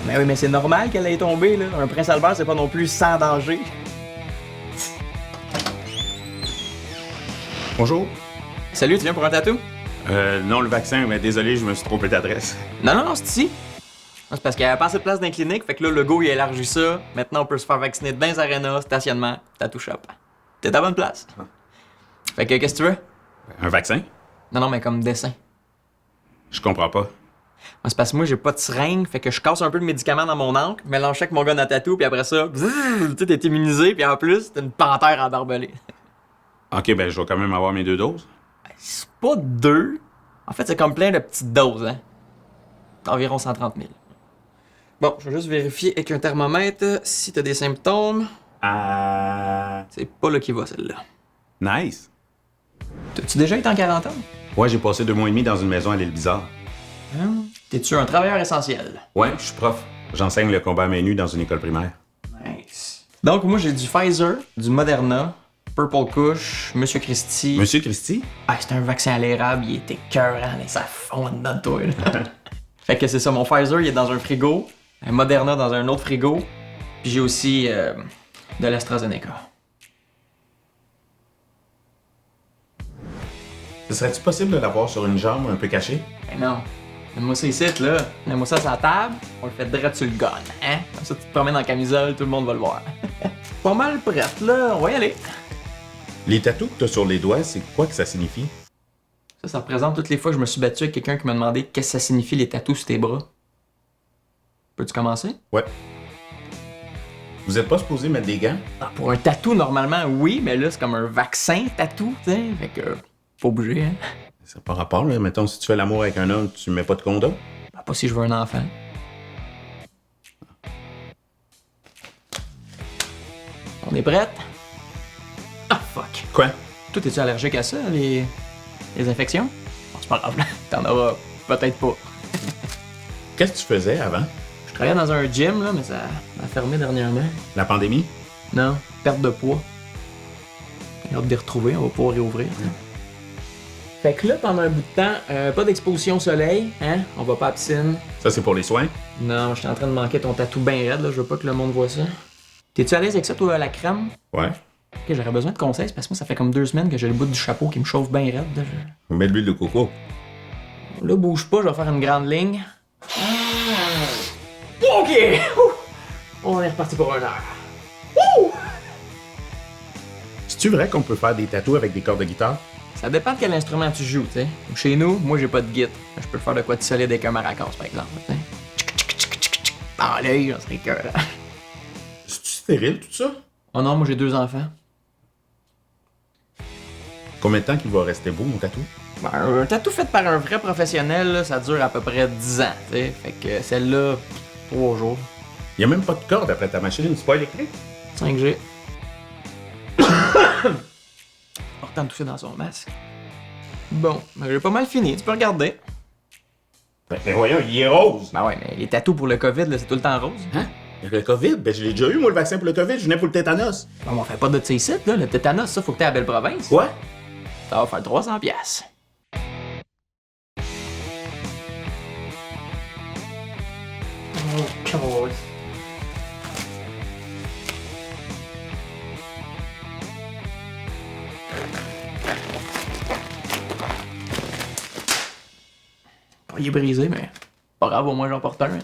Mais oui, mais c'est normal qu'elle ait tombé, là. Un prince Albert, c'est pas non plus sans danger. Bonjour. Salut, tu viens pour un tatou? Non, le vaccin, mais désolé, je me suis trompé d'adresse. Non, c'est ici. C'est parce qu'il y avait pas assez de place dans les cliniques, fait que là, le go, il a élargi ça. Maintenant, on peut se faire vacciner dans les arénas, stationnement, tattoo shop. T'es à la bonne place. Fait que, qu'est-ce que tu veux? Un vaccin? Non, mais comme dessin. Je comprends pas. C'est parce que moi, j'ai pas de seringue, fait que je casse un peu de médicaments dans mon encre, mélange ça avec mon gun à tatou, puis après ça, bzzz, tu sais, t'es immunisé, puis en plus, t'es une panthère embarbelée. Ok, ben je vais quand même avoir mes 2 doses. C'est pas 2. En fait, c'est comme plein de petites doses, hein. Environ 130 000. Bon, je vais juste vérifier avec un thermomètre si t'as des symptômes. C'est pas là qui va, celle-là. Nice. T'as-tu déjà été en quarantaine? Ouais, j'ai passé 2 mois et demi dans une maison à l'île Bizarre. T'es-tu un travailleur essentiel? Ouais, je suis prof. J'enseigne le combat à main nue dans une école primaire. Nice. Donc, moi, j'ai du Pfizer, du Moderna, Purple Kush, Monsieur Christie. Monsieur Christie? Ah, c'est un vaccin à l'érable, il était écœurant, mais ça fond dedans de toi, là. Fait que c'est ça, mon Pfizer, il est dans un frigo, un Moderna dans un autre frigo, puis j'ai aussi de l'AstraZeneca. Ce serait-tu possible de l'avoir sur une jambe un peu cachée? Ben non. Mets-moi ça ici, là. Mets-moi ça sur la table, on le fait direct sur le gun, hein? Comme ça, tu te promènes en camisole, tout le monde va le voir. Pas mal prête, là, on va y aller. Les tatous que t'as sur les doigts, c'est quoi que ça signifie? Ça représente toutes les fois que je me suis battu avec quelqu'un qui m'a demandé qu'est-ce que ça signifie les tatous sur tes bras. Peux-tu commencer? Ouais. Vous êtes pas supposé mettre des gants? Ah, pour un tatou, normalement, oui, mais là, c'est comme un vaccin tatou, tu sais. Fait que, faut bouger, hein. Ça n'a pas rapport, là. Mettons, si tu fais l'amour avec un homme, tu mets pas de condom? Ben, pas si je veux un enfant. On est prête? Ah, fuck. Quoi? Toi, es-tu allergique à ça, les infections? Bon, c'est pas grave, là. T'en auras peut-être pas. Qu'est-ce que tu faisais avant? Je travaillais dans un gym, là, mais ça a fermé dernièrement. La pandémie? Non, perte de poids. J'ai hâte de les retrouver, on va pouvoir réouvrir. Fait que là, pendant un bout de temps, pas d'exposition au soleil, hein? On va pas à la piscine. Ça, c'est pour les soins? Non, je suis en train de manquer ton tatou bien raide, là. Je veux pas que le monde voit ça. T'es-tu à l'aise avec ça, toi, la crème? Ouais. Ok, j'aurais besoin de conseils, parce que moi, ça fait comme 2 semaines que j'ai le bout du chapeau qui me chauffe bien raide, là. Mets de l'huile de coco. Là, bouge pas, je vais faire une grande ligne. Ok! Ouh! On est reparti pour 1 heure. Ouh! C'est-tu vrai qu'on peut faire des tatous avec des cordes de guitare? Ça dépend de quel instrument tu joues, tu sais. Chez nous, moi, j'ai pas de guitare. Je peux faire de quoi de solide avec un maracas, par exemple, tu sais. Dans l'œil, ça serait cœur. C'est-tu stérile, tout ça? Oh non, moi, j'ai 2 enfants. Combien de temps qu'il va rester beau, mon tatou? Ben, un tatou fait par un vrai professionnel, là, ça dure à peu près 10 ans, tu sais. Fait que celle-là, 3 jours. Y a même pas de corde après ta machine, c'est pas électrique? 5G. Important de tousser dans son masque. Bon, ben, j'ai pas mal fini, tu peux regarder. Ben voyons, il est rose! Ben ouais, mais les tatous pour le COVID, là, c'est tout le temps rose. Hein? Le COVID? Ben je l'ai déjà eu, moi, le vaccin pour le COVID, je venais pour le tétanos. Bon, on fait pas de ça ici, là. Le tétanos, ça, faut que t'aies à Belle-Province. Quoi? Ça va faire 300 piastres. Oh, God. Il est brisé, mais pas grave, au moins j'en porte un.